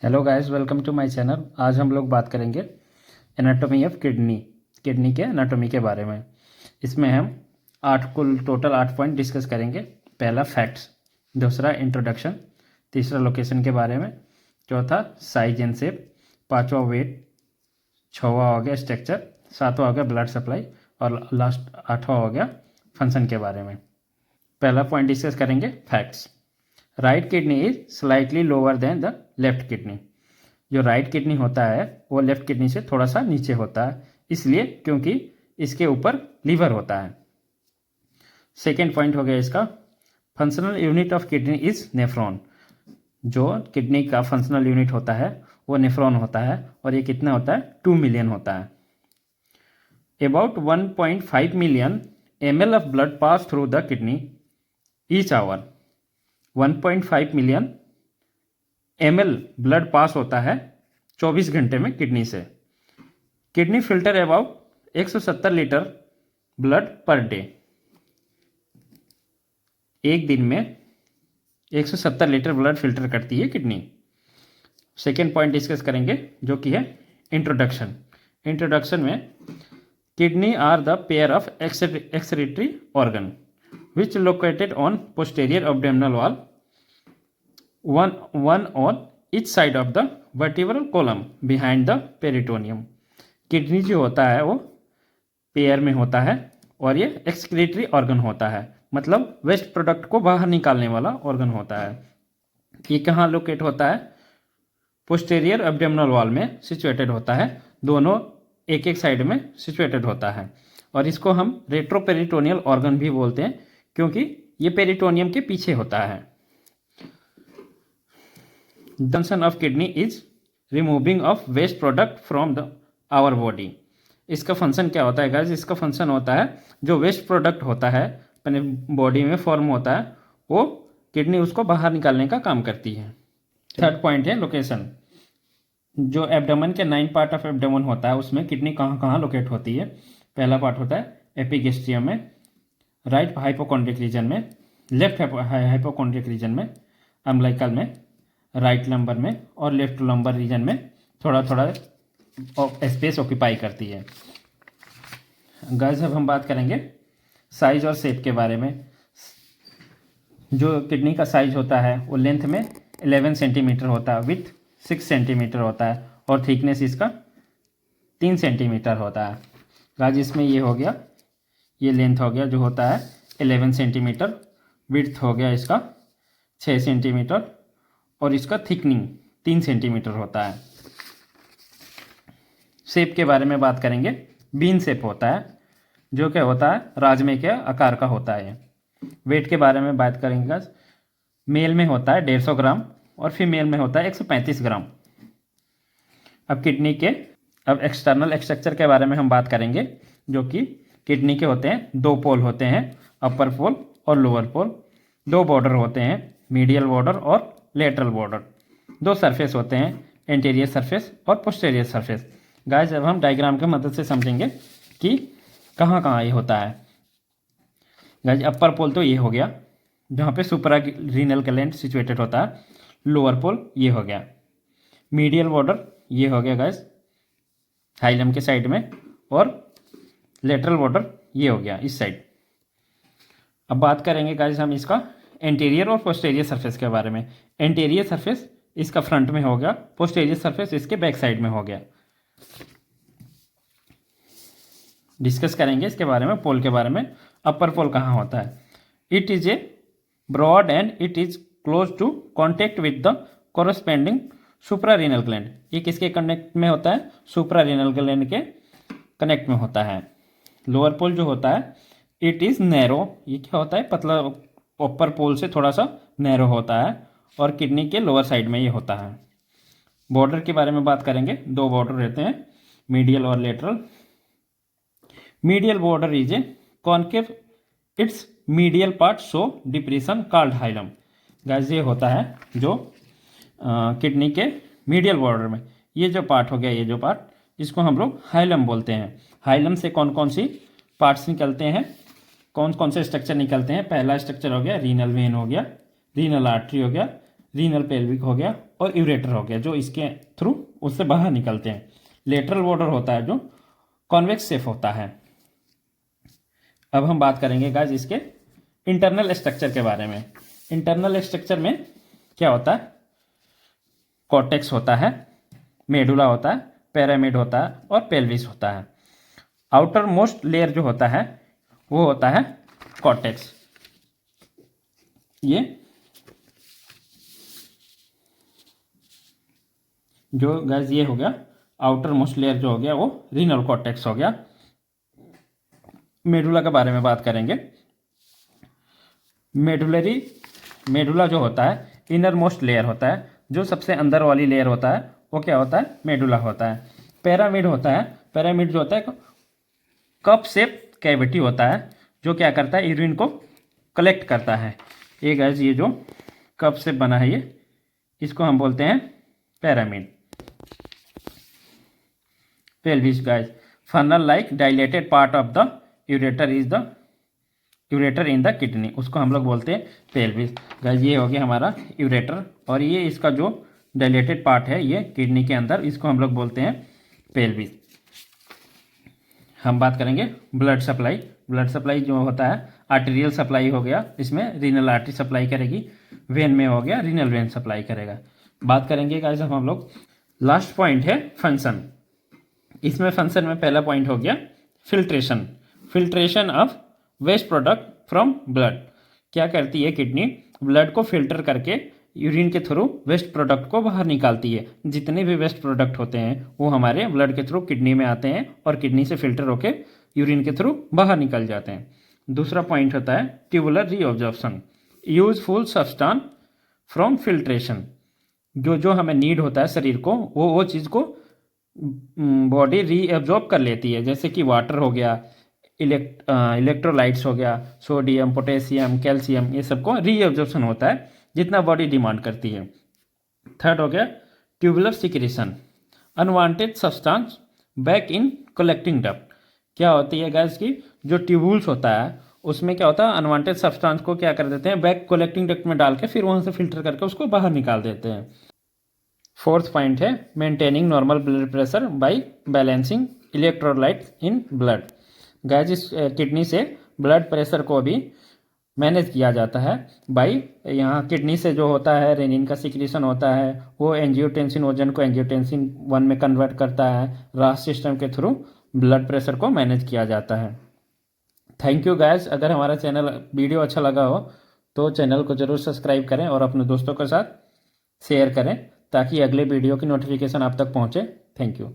Hello guys, welcome to my channel. आज हम लोग बात करेंगे एनाटॉमी ऑफ किडनी के एनाटॉमी के बारे में। इसमें हम टोटल 8 पॉइंट डिस्कस करेंगे। पहला फैक्ट्स, दूसरा इंट्रोडक्शन, तीसरा लोकेशन के बारे में, चौथा साइज एंड शेप, पांचवा वेट, छठवां हो गया स्ट्रक्चर, सातवां हो गया ब्लड सप्लाई और लास्ट आठवां हो गया फंक्शन के बारे में। पहला पॉइंट डिस्कस करेंगे facts. Right kidney is slightly lower than the left kidney. जो राइट किडनी होता है वो लेफ्ट किडनी से थोड़ा सा नीचे होता है, इसलिए क्योंकि इसके ऊपर लीवर होता है। सेकेंड पॉइंट हो गया इसका, functional unit of kidney is nephron. जो किडनी का फंक्शनल यूनिट होता है वो नेफ्रॉन होता है और ये कितना होता है, 2 मिलियन होता है। About 1.5 million ml of blood pass through the kidney each hour. 1.5 million ml blood pass होता है 24 घंटे में किडनी से। Kidney filter about 170 litre blood per day. एक दिन में 170 लीटर ब्लड फिल्टर करती है किडनी। सेकेंड पॉइंट डिस्कस करेंगे जो कि है इंट्रोडक्शन। इंट्रोडक्शन में kidney are the pair of excretory organ which located on posterior abdominal wall, one on each side of the vertebral column behind the peritoneum। Kidney जो होता है वो pair में होता है और ये एक्सक्रीटरी ऑर्गन होता है, मतलब वेस्ट प्रोडक्ट को बाहर निकालने वाला ऑर्गन होता है। ये कहाँ लोकेट होता है, पोस्टेरियर एब्डोमिनल वॉल में सिचुएटेड होता है, दोनों एक एक साइड में सिचुएटेड होता है। और इसको हम रेट्रोपेरिटोनियल ऑर्गन भी बोलते हैं क्योंकि ये पेरिटोनियम के पीछे होता है। Function of kidney is removing of waste product from the our body. इसका फंक्शन क्या होता है गाइस, इसका फंक्शन होता है जो वेस्ट प्रोडक्ट होता है अपने बॉडी में फॉर्म होता है वो किडनी उसको बाहर निकालने का काम करती है। थर्ड पॉइंट है लोकेशन। जो एब्डोमेन के 9 पार्ट ऑफ एब्डोमेन होता है उसमें किडनी कहाँ कहाँ लोकेट होती है। पहला पार्ट होता है एपिगेस्ट्रियम में, राइट हाइपोकॉन्ड्रिक रीजन में, लेफ्ट हाइपोकॉन्ड्रिक रीजन में, अम्बिलिकल में, राइट लंबर में और लेफ्ट लंबर रीजन में थोड़ा थोड़ा स्पेस ऑक्यूपाई करती है। गाइस अब हम बात करेंगे साइज और शेप के बारे में। जो किडनी का साइज होता है वो लेंथ में 11 सेंटीमीटर होता है, विथ 6 सेंटीमीटर होता है और थिकनेस इसका 3 सेंटीमीटर होता है। गाइस इसमें ये हो गया, ये लेंथ हो गया जो होता है 11 सेंटीमीटर, विड्थ हो गया इसका 6 सेंटीमीटर और इसका थिकनिंग 3 सेंटीमीटर होता है। शेप के बारे में बात करेंगे, बीन शेप होता है जो क्या होता है, राजमे के आकार का होता है। वेट के बारे में बात करेंगे, मेल में होता है 150 ग्राम और फीमेल में होता है 135 ग्राम। अब किडनी के एक्सटर्नल स्ट्रक्चर के बारे में हम बात करेंगे जो कि किडनी के होते हैं 2 पोल होते हैं, अपर पोल और लोअर पोल। 2 बॉर्डर होते हैं, मीडियल बॉर्डर और लेटरल बॉर्डर। 2 सरफेस होते हैं, एंटीरियर सरफेस और पोस्टीरियर सरफेस। गाइस अब हम डायग्राम की मदद से समझेंगे कि कहाँ कहाँ ये होता है। गाइस अपर पोल तो ये हो गया जहाँ पे सुपरा रीनल ग्लैंड सिचुएटेड होता है। लोअर पोल ये हो गया, मीडियल बॉर्डर ये हो गया गाइस हाइलम के साइड में, और लेटरल बॉर्डर ये हो गया इस साइड। अब बात करेंगे गाइस हम इसका एंटीरियर और पोस्टीरियर सरफेस के बारे में। एंटीरियर सरफेस इसका फ्रंट में हो गया, पोस्टीरियर सरफेस इसके बैक साइड में हो गया। डिस्कस करेंगे इसके बारे में, पोल के बारे में। अपर पोल कहाँ होता है, it is a broad end it is close to contact with the corresponding suprarenal gland. ये किसके कनेक्ट में होता है, सुप्रारीनल ग्लैंड के कनेक्ट में होता है। लोअर पोल जो होता है इट इज़ नैरो, ये क्या होता है, पतला, अपर पोल से थोड़ा सा नैरो होता है और किडनी के लोअर साइड में ये होता है। बॉर्डर के बारे में बात करेंगे, 2 बॉर्डर रहते हैं, मीडियल और lateral. Medial border is a concave, it's medial part show depression called hilum. Guys ये होता है जो किडनी के मीडियल बॉर्डर में ये जो पार्ट हो गया, ये जो पार्ट, इसको हम लोग हाइलम बोलते हैं। हाइलम से कौन कौन सी पार्ट्स निकलते हैं, कौन कौन से स्ट्रक्चर निकलते हैं। पहला स्ट्रक्चर हो गया रीनल वेन हो गया, रीनल आर्टरी हो गया, रीनल पेल्विक हो गया और यूरेटर हो गया जो इसके थ्रू उससे बाहर निकलते हैं। लेटरल बॉर्डर होता है जो कॉन्वेक्स शेप होता है। अब हम बात करेंगे गाइस इसके इंटरनल स्ट्रक्चर के बारे में। इंटरनल स्ट्रक्चर में क्या होता है, कॉर्टेक्स होता है, मेडुला होता है, पिरामिड होता है और पेल्विस होता है। आउटर मोस्ट लेयर जो होता है वो होता है कॉर्टेक्स। ये जो गाइस ये हो गया आउटर मोस्ट लेयर जो हो गया वो रीनल कॉर्टेक्स हो गया। मेडुला के बारे में बात करेंगे। मेडुला जो होता है इनर मोस्ट लेयर होता है, जो सबसे अंदर वाली लेयर होता है वो क्या होता है, मेडुला होता है। पिरामिड होता है, पिरामिड जो होता है कप शेप कैविटी होता है जो क्या करता है, यूरिन को कलेक्ट करता है। ये गाइस ये जो कप शेप बना है ये, इसको हम बोलते हैं pyramid. Pelvis guys, funnel like dilated part of the ureter is the ureter in the kidney, उसको हम लोग बोलते हैं पेल्विस। गाइस ये हो गया हमारा यूरेटर, और ये इसका जो डायलेटेड पार्ट है ये किडनी के अंदर, इसको हम लोग बोलते हैं पेल्विस। हम बात करेंगे ब्लड सप्लाई। ब्लड सप्लाई जो होता है आर्टेरियल सप्लाई हो गया, इसमें रीनल आर्टरी सप्लाई करेगी। वेन में हो गया रीनल वेन सप्लाई करेगा। बात करेंगे गाइस हम लोग लास्ट पॉइंट है फंक्शन। इसमें फंक्शन में पहला पॉइंट हो गया filtration. Filtration of waste product from blood. क्या करती है किडनी, ब्लड को फिल्टर करके यूरिन के थ्रू वेस्ट प्रोडक्ट को बाहर निकालती है। जितने भी वेस्ट प्रोडक्ट होते हैं वो हमारे ब्लड के थ्रू किडनी में आते हैं और किडनी से फिल्टर होके यूरिन के थ्रू बाहर निकल जाते हैं। दूसरा पॉइंट होता है tubular reabsorption, useful substance from filtration. जो जो हमें नीड होता है शरीर को वो चीज़ को बॉडी रीअब्जॉर्ब कर लेती है, जैसे कि वाटर हो गया, इलेक्ट्रोलाइट्स हो गया, सोडियम, पोटेशियम, कैल्शियम, ये सबको रीअब्जॉर्प्शन होता है जितना बॉडी डिमांड करती है। थर्ड हो गया tubular secretion, unwanted substance back in collecting duct. क्या होती है गैस की, जो ट्यूबुल्स होता है उसमें क्या होता है, अनवांटेड सब्सटेंस को क्या कर देते हैं, बैक कलेक्टिंग डक्ट में डाल के फिर वहाँ से फिल्टर करके उसको बाहर निकाल देते हैं। फोर्थ पॉइंट है maintaining normal blood pressure by balancing electrolytes in blood. Gas इस किडनी से ब्लड प्रेशर को भी मैनेज किया जाता है बाई, यहाँ किडनी से जो होता है रेनिन का सिक्रीशन होता है, वो एंजियोटेंसिन ओजन को एंजियोटेंसिन 1 में कन्वर्ट करता है। रास सिस्टम के थ्रू ब्लड प्रेशर को मैनेज किया जाता है। Thank you guys. अगर हमारा चैनल वीडियो अच्छा लगा हो तो चैनल को ज़रूर सब्सक्राइब करें और अपने दोस्तों के साथ शेयर करें ताकि अगले वीडियो की नोटिफिकेशन आप तक पहुँचे। Thank you.